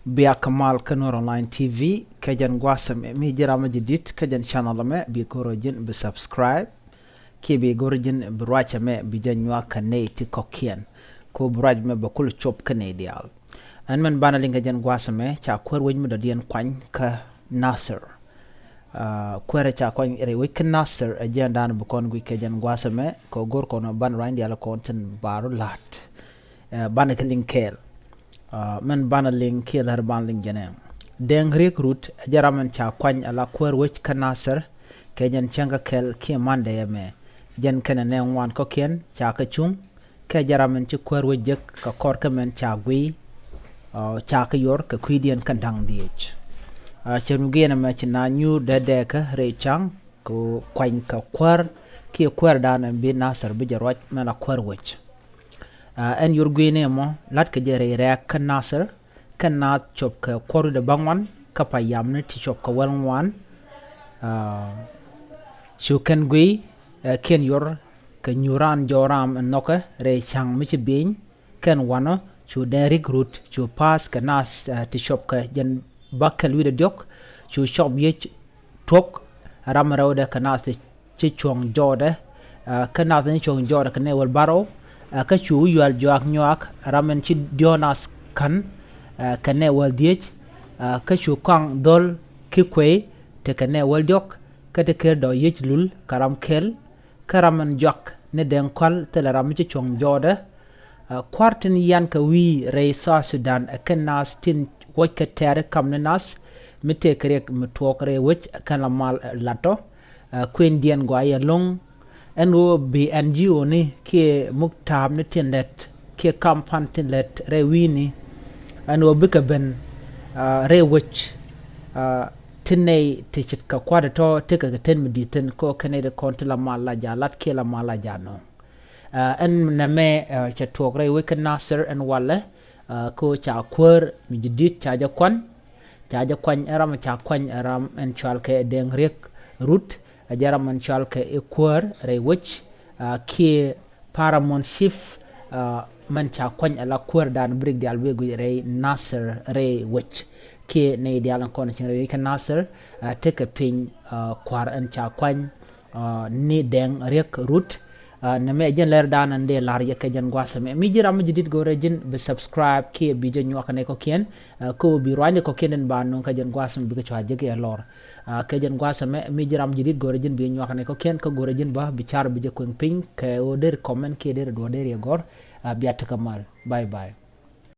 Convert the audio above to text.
Bia Kamal Kanur Online TV kajan gwasam mi jirama jidit kajan channel me bi gorojin bi subscribe ki bi gorojin bi racha me bi janwa kane ti kokien ko braj me bakul chop kane dial an man bana linga jan gwasam me cha kwer wajm da dien kwany ka Nasir kwere cha kwany ere wik Nasir ajan dan bukon gwi kajan gwasam me ko gor kono ban rain dial konten baru lat bana linkel men bana ling kiel har ban ling jene deng recruit jaraman cha kwany ala kwer wich ka Nasir kenyan changa kel ki mande yame jen kene ne wan ko ken cha ka chung ke jaraman chi kwer wich ka kor ka men cha gwi cha ka yor ka kwidien kan dang diech chermugena me china nyu de ka re chang ko kwany ka kwer ki kwer dan bi Nasir bi jarwach mena kwer wich en yurguine mo lat ke jere rek kan Nasir kan naath chop ka koru de bangwan ka payamne ti chop ka walwan shu kan gui ken yor ka nyuran joram noka re chang mi bin kan wana shu de recruit shu pass ka nas ti chop ka jen bakal wi de dok shu chop ye tok ram rawde ka nas ti chong jode ka nas ni chong jode ka ne wal baro ka chu yual joak nyoak ramen chi dionas kan kane wal diech ka chu kang dol ki kwe te kane wal jok ka te ker do yech lul karam kel karamen jok ne den kwal te la ram chi chong jode kwartin yan ka wi re sa Sudan kan nas tin wot ka ter kam ne nas mi te krek mi tok re wot kan la mal lato kwen dien go ay long NO BNGO ni ke muktab ni tinlet ke kampan tinlet re wini NO bika ben re wich tinne tichit ka kwada to tika ka ten miditen ko kane de kontila mala ja lat ke la mala ja no en na me cha tok re wik Nasir en wale ko cha kwer mi jidit cha ja kwan eram cha kwan eram en chal ke deng rek root jaram man chal ke kwer re wich ki paramoun shift man cha kwany ala kwer dan brig dial we gu re Nasir re wich ki ne dial kon chin re ka Nasir take a pin kwar an cha kwany ni deng rek root na me jen ler dan ande lar ye ke jen gwasame mi jiram jidit go rejin be subscribe ki bi jen nyoka ne ko ken ko bi rwande ko kenen ba non ka jen gwasam bi ko cha jege lor ke jen gwasame mi jiram jidit go rejin bi nyoka ne ko ken ko go rejin ba bi char bi je ko ping ke o der comment ke der do der ye gor bi atakamal bye bye